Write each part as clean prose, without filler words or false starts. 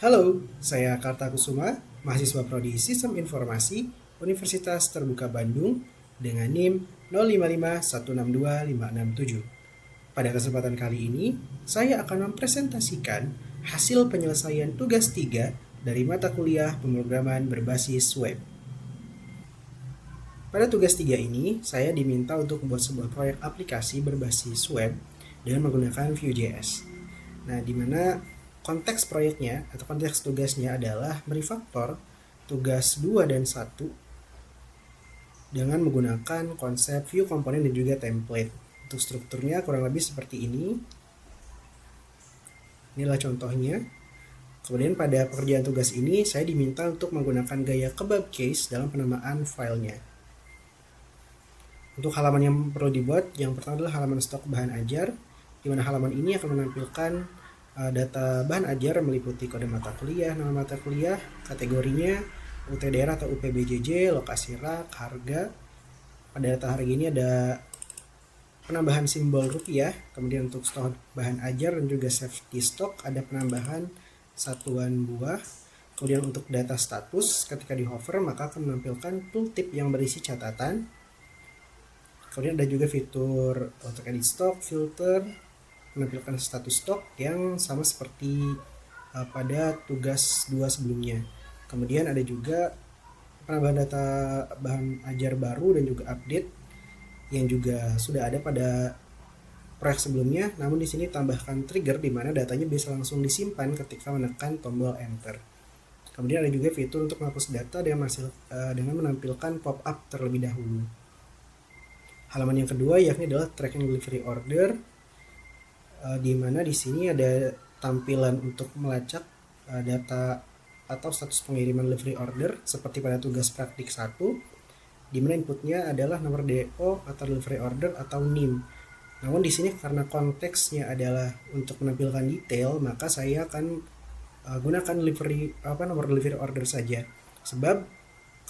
Halo, saya Karta Kusuma, mahasiswa Prodi Sistem Informasi Universitas Terbuka Bandung dengan NIM 0551625567. Pada kesempatan kali ini, saya akan mempresentasikan hasil penyelesaian tugas 3 dari mata kuliah pemrograman berbasis web. Pada tugas 3 ini, saya diminta untuk membuat sebuah proyek aplikasi berbasis web dengan menggunakan Vue.js. Nah, di mana konteks proyeknya atau konteks tugasnya adalah merefaktor tugas 2 dan 1 dengan menggunakan konsep view komponen dan juga template. Untuk strukturnya kurang lebih seperti ini. Inilah contohnya. Kemudian pada pekerjaan tugas ini saya diminta untuk menggunakan gaya kebab case dalam penamaan filenya. Untuk halaman yang perlu dibuat, yang pertama adalah halaman stok bahan ajar, di mana halaman ini akan menampilkan data bahan ajar meliputi kode mata kuliah, nama mata kuliah, kategorinya, UT daerah atau UPBJJ, lokasi rak, harga. Pada data harga ini ada penambahan simbol rupiah, kemudian untuk stok bahan ajar dan juga safety stock ada penambahan satuan buah. Kemudian untuk data status, ketika di hover maka akan menampilkan tooltip yang berisi catatan. Kemudian ada juga fitur untuk edit stock, filter, menampilkan status stok yang sama seperti pada tugas 2 sebelumnya. Kemudian ada juga penambahan data bahan ajar baru dan juga update yang juga sudah ada pada proyek sebelumnya, namun di sini tambahkan trigger di mana datanya bisa langsung disimpan ketika menekan tombol enter. Kemudian ada juga fitur untuk menghapus data dengan menampilkan pop-up terlebih dahulu. Halaman yang kedua yakni adalah tracking delivery order, di mana di sini ada tampilan untuk melacak data atau status pengiriman delivery order seperti pada tugas praktik 1, di mana inputnya adalah nomor DO atau delivery order atau NIM. Namun di sini karena konteksnya adalah untuk menampilkan detail, maka saya akan gunakan nomor delivery order saja. Sebab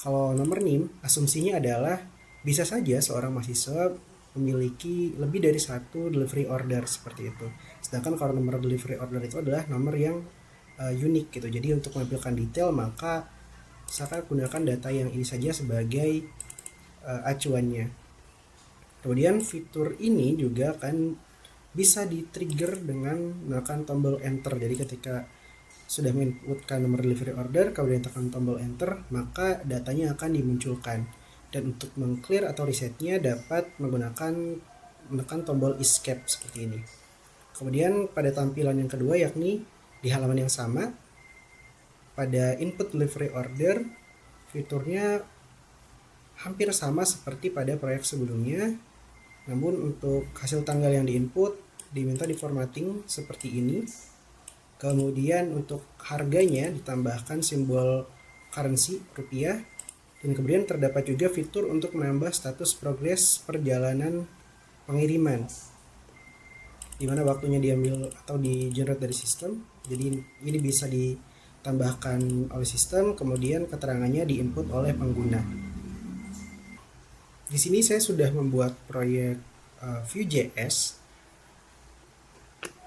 kalau nomor NIM asumsinya adalah bisa saja seorang mahasiswa memiliki lebih dari satu delivery order seperti itu. Sedangkan kalau nomor delivery order itu adalah nomor yang unik gitu. Jadi untuk menampilkan detail maka saya gunakan data yang ini saja sebagai acuannya. Kemudian fitur ini juga akan bisa di-trigger dengan menekan tombol enter. Jadi ketika sudah menginputkan nomor delivery order, kemudian tekan tombol enter, maka datanya akan dimunculkan. Dan untuk meng-clear atau resetnya dapat menggunakan menekan tombol escape seperti ini. Kemudian pada tampilan yang kedua yakni di halaman yang sama, pada input delivery order, fiturnya hampir sama seperti pada proyek sebelumnya. Namun untuk hasil tanggal yang diinput diminta diformatting seperti ini. Kemudian untuk harganya ditambahkan simbol currency rupiah. Dan kemudian terdapat juga fitur untuk menambah status progres perjalanan pengiriman, di mana waktunya diambil atau di-generate dari sistem. Jadi ini bisa ditambahkan oleh sistem, kemudian keterangannya diinput oleh pengguna. Di sini saya sudah membuat proyek Vue.js,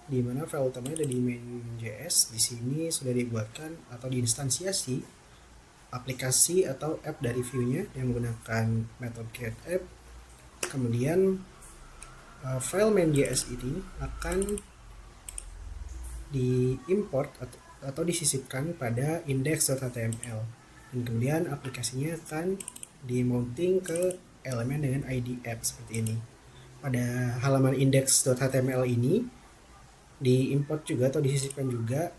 di mana file utamanya ada di main.js. Di sini sudah dibuatkan atau diinstansiasi aplikasi atau app dari Vue-nya yang menggunakan metode createApp. Kemudian file main.js ini akan diimport atau disisipkan pada index.html, dan kemudian aplikasinya akan di-mounting ke elemen dengan ID app seperti ini. Pada halaman index.html ini diimport juga atau disisipkan juga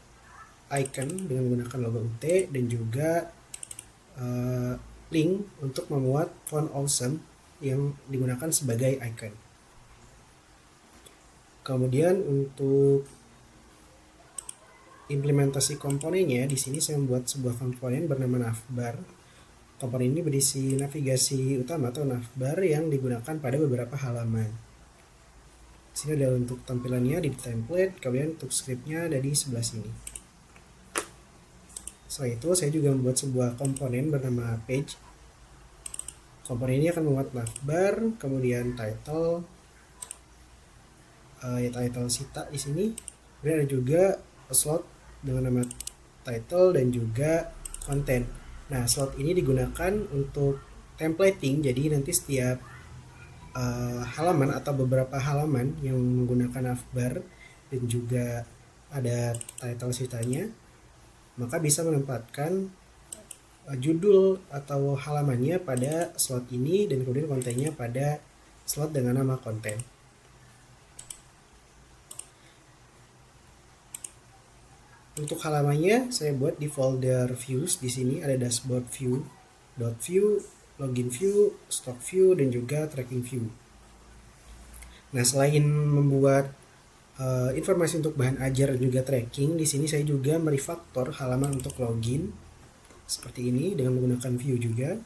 icon dengan menggunakan logo UT dan juga link untuk memuat font awesome yang digunakan sebagai icon. Kemudian untuk implementasi komponennya, di sini saya membuat sebuah komponen bernama navbar. Komponen ini berisi navigasi utama atau navbar yang digunakan pada beberapa halaman. Di sini ada untuk tampilannya di template, kemudian untuk scriptnya ada di sebelah sini. Setelah itu saya juga membuat sebuah komponen bernama page. Komponen ini akan memuat navbar, kemudian title, title sita di sini. Kemudian ada juga slot dengan nama title dan juga konten. Nah, slot ini digunakan untuk templating, jadi nanti setiap halaman atau beberapa halaman yang menggunakan navbar dan juga ada title ceritanya, maka bisa menempatkan judul atau halamannya pada slot ini dan kemudian kontennya pada slot dengan nama konten. Untuk halamannya saya buat di folder views. Di sini ada dashboard view, dot view, login view, stock view, dan juga tracking view. Nah, selain membuat informasi untuk bahan ajar dan juga tracking, di sini saya juga merefaktor halaman untuk login seperti ini dengan menggunakan view juga.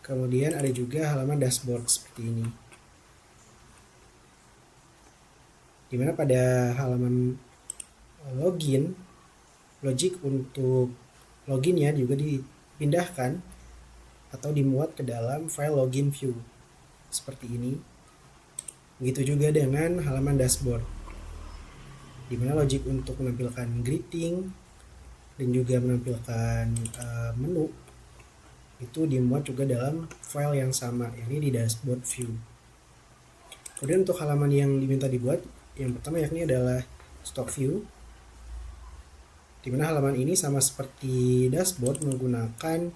Kemudian ada juga halaman dashboard seperti ini, dimana pada halaman login, logic untuk loginnya juga dipindahkan atau dimuat ke dalam file login view seperti ini. Begitu juga dengan halaman dashboard, dimana logic untuk menampilkan greeting dan juga menampilkan menu itu dimuat juga dalam file yang sama, yakni di dashboard view. Kemudian untuk halaman yang diminta dibuat, yang pertama yakni adalah stock view, dimana halaman ini sama seperti dashboard menggunakan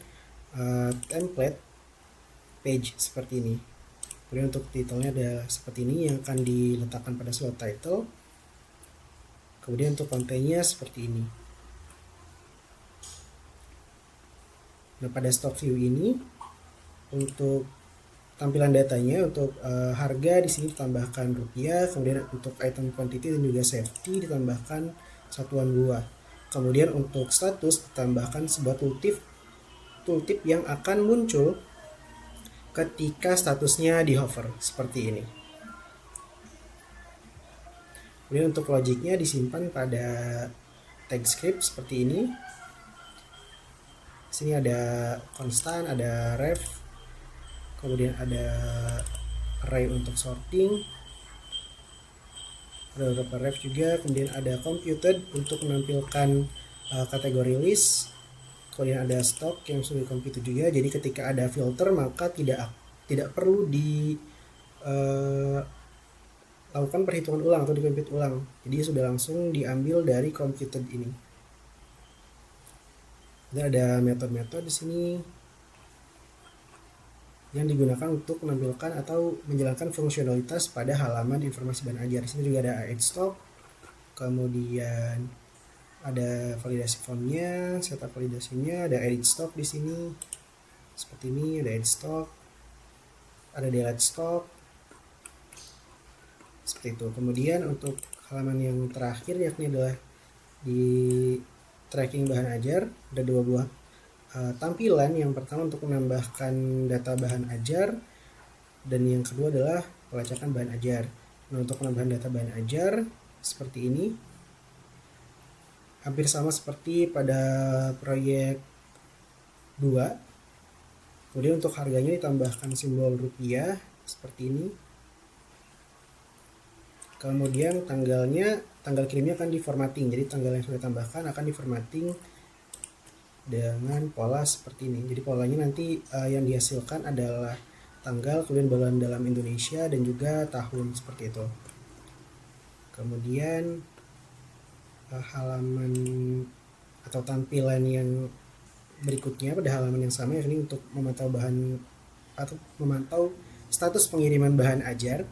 template page seperti ini. Kemudian untuk titlenya adalah seperti ini yang akan diletakkan pada slot title. Kemudian untuk kontennya seperti ini. Nah, pada stock view ini untuk tampilan datanya, untuk harga di sini ditambahkan rupiah, kemudian untuk item quantity dan juga safety ditambahkan satuan buah. Kemudian untuk status ditambahkan sebuah tooltip yang akan muncul ketika statusnya di hover seperti ini. Kemudian untuk logiknya disimpan pada tag script seperti ini. Di sini ada konstan, ada ref, kemudian ada array untuk sorting, ada beberapa ref juga, kemudian ada computed untuk menampilkan kategori list, kemudian ada stock yang sudah computed juga. Jadi ketika ada filter maka tidak perlu lakukan perhitungan ulang atau di-compute ulang. Jadi sudah langsung diambil dari computed ini. Dan ada metode-metode di sini yang digunakan untuk menampilkan atau menjalankan fungsionalitas pada halaman informasi bahan ajar. Di sini juga ada add stock, kemudian ada validasi formnya, setup validasinya, ada edit stock di sini seperti ini, ada add stock, ada delete stock seperti itu. Kemudian untuk halaman yang terakhir yakni adalah di tracking bahan ajar, ada dua buah tampilan. Yang pertama untuk menambahkan data bahan ajar, dan yang kedua adalah pelacakan bahan ajar. Nah, untuk penambahan data bahan ajar seperti ini, hampir sama seperti pada proyek 2. Kemudian untuk harganya ditambahkan simbol rupiah seperti ini. Kemudian tanggal kirimnya akan diformatting, jadi tanggal yang sudah ditambahkan akan diformatting dengan pola seperti ini. Jadi polanya nanti yang dihasilkan adalah tanggal, kemudian bulan dalam Indonesia, dan juga tahun seperti itu. Kemudian halaman atau tampilan yang berikutnya pada halaman yang sama, yakni untuk memantau bahan atau memantau status pengiriman bahan ajar,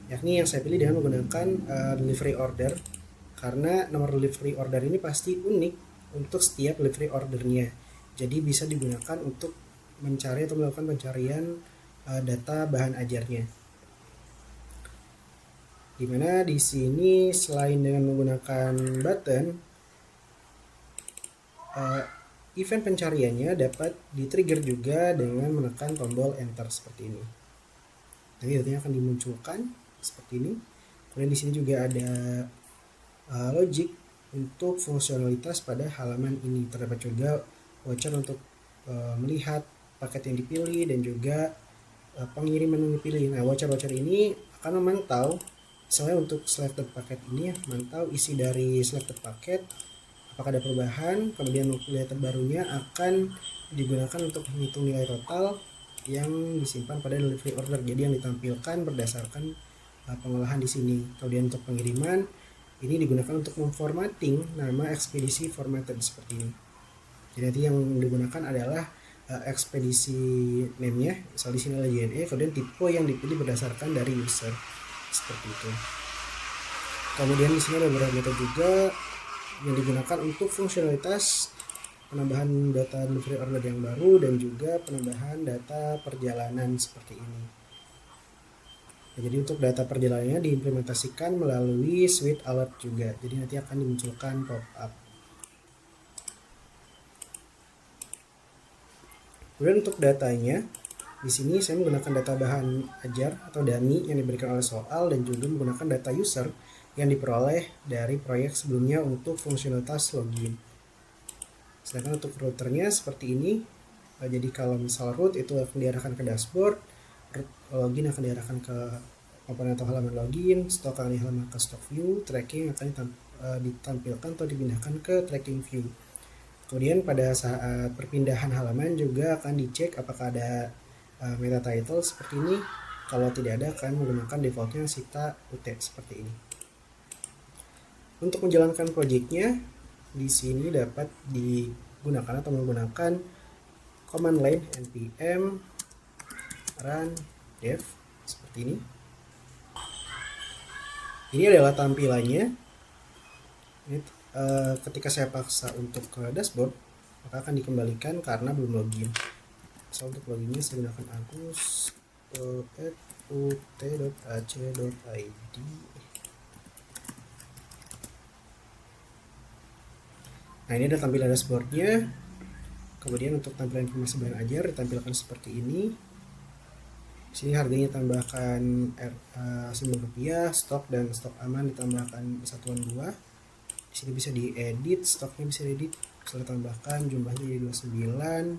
yakni yang saya pilih dengan menggunakan delivery order, karena nomor delivery order ini pasti unik untuk setiap delivery ordernya. Jadi bisa digunakan untuk mencari atau melakukan pencarian data bahan ajarnya. Dimana di sini selain dengan menggunakan button, event pencariannya dapat di-trigger juga dengan menekan tombol enter seperti ini. Nanti datanya akan dimunculkan seperti ini. Kemudian di sini juga ada logic untuk fungsionalitas pada halaman ini. Terdapat juga voucher untuk melihat paket yang dipilih dan juga pengiriman yang dipilih. Nah, voucher-voucher ini akan memantau Misalnya untuk selected paket ini, mantau isi dari selected paket, apakah ada perubahan, kemudian nilai terbarunya akan digunakan untuk menghitung nilai total yang disimpan pada delivery order. Jadi yang ditampilkan berdasarkan pengolahan di sini. Kemudian untuk pengiriman, ini digunakan untuk memformatting nama ekspedisi formatted seperti ini. Jadi nanti yang digunakan adalah ekspedisi name-nya, misal di sini adalah JNE, kemudian tipe yang dipilih berdasarkan dari user seperti itu. Kemudian di sini ada beberapa metode juga yang digunakan untuk fungsionalitas penambahan data delivery order yang baru dan juga penambahan data perjalanan seperti ini. Nah, jadi untuk data perjalanannya diimplementasikan melalui suite alert juga. Jadi nanti akan dimunculkan pop-up. Kemudian untuk datanya, di sini saya menggunakan data bahan ajar atau dummy yang diberikan oleh soal dan juga menggunakan data user yang diperoleh dari proyek sebelumnya untuk fungsionalitas login. Sedangkan untuk routernya seperti ini. Jadi kalau misal root itu akan diarahkan ke dashboard, login akan diarahkan ke komponen atau halaman login, stok akan dihalaman ke stock view, tracking akan ditampilkan atau dipindahkan ke tracking view. Kemudian pada saat perpindahan halaman juga akan dicek apakah ada meta title seperti ini. Kalau tidak ada akan menggunakan defaultnya Sita UT seperti ini. Untuk menjalankan projectnya, di sini dapat digunakan atau menggunakan command line npm run dev seperti ini. Ini adalah tampilannya. Ketika saya paksa untuk ke dashboard, maka akan dikembalikan karena belum login. So untuk loginnya saya gunakan agus.ut.ac.id. Nah, ini ada tampilan dashboardnya. Kemudian untuk tampilan informasi bahan ajar ditampilkan seperti ini. Di sini harganya tambahkan simbol rupiah, stok dan stok aman ditambahkan satuan buah. Di sini bisa diedit, stoknya bisa diedit, bisa ditambahkan jumlahnya jadi 29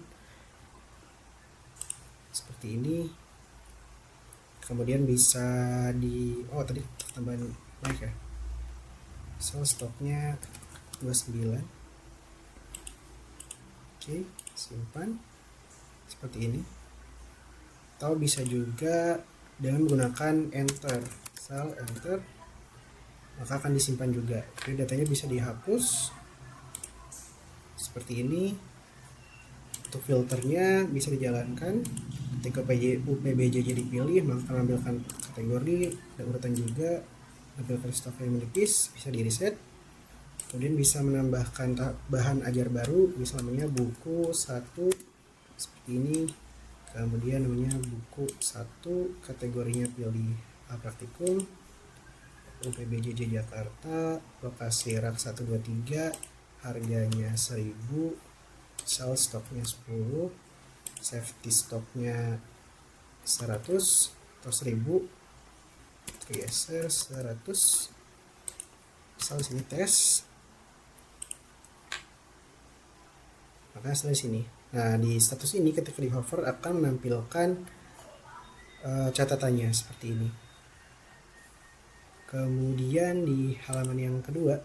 seperti ini. Kemudian bisa tadi tambahan naik ya. So stoknya 29. Oke, simpan seperti ini. Atau bisa juga dengan menggunakan enter, enter, maka akan disimpan juga. Jadi datanya bisa dihapus seperti ini. Untuk filternya bisa dijalankan. Ketika UPBJJ dipilih, maka akan menampilkan kategori dan urutan juga. Menampilkan stok yang menipis, bisa di reset. Kemudian bisa menambahkan bahan ajar baru, misalnya buku 1 seperti ini. Kemudian namanya buku 1, kategorinya pilih praktikum, UPBJJ Jakarta, lokasi rak 123, harganya 1000, sel stoknya 10, safety stoknya 100 atau 1000, geser 100, misal sini tes, maka setelah sini. Nah, di status ini ketika di hover akan menampilkan catatannya seperti ini. Kemudian di halaman yang kedua,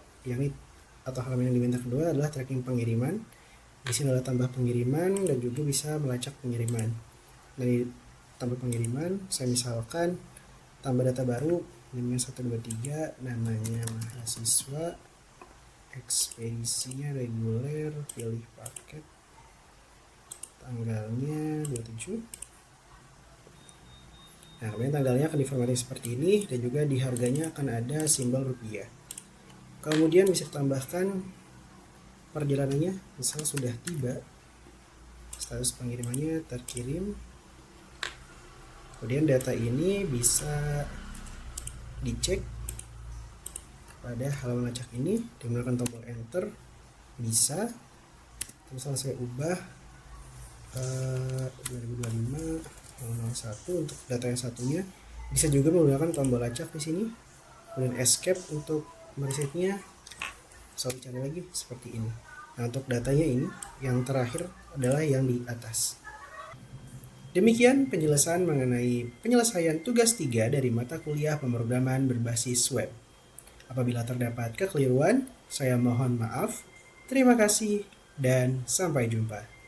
atau halaman yang diminta kedua adalah tracking pengiriman. Di sini adalah tambah pengiriman dan juga bisa melacak pengiriman. Dari tambah pengiriman, saya misalkan tambah data baru, namanya 123, namanya mahasiswa, ekspedisinya reguler, pilih paket, tanggalnya 27. Nah, kemudian tanggalnya akan diformatting seperti ini dan juga di harganya akan ada simbol rupiah. Kemudian bisa ditambahkan perjalanannya, misal sudah tiba, status pengirimannya terkirim. Kemudian data ini bisa dicek pada halaman lacak ini dengan menggunakan tombol enter. Bisa, misalnya saya ubah 2025 001 untuk data yang satunya. Bisa juga menggunakan tombol lacak di sini, kemudian escape untuk meresetnya. Soal cari lagi seperti ini. Nah, untuk datanya ini yang terakhir adalah yang di atas. Demikian penjelasan mengenai penyelesaian tugas 3 dari mata kuliah pemrograman berbasis web. Apabila terdapat kekeliruan, saya mohon maaf. Terima kasih dan sampai jumpa.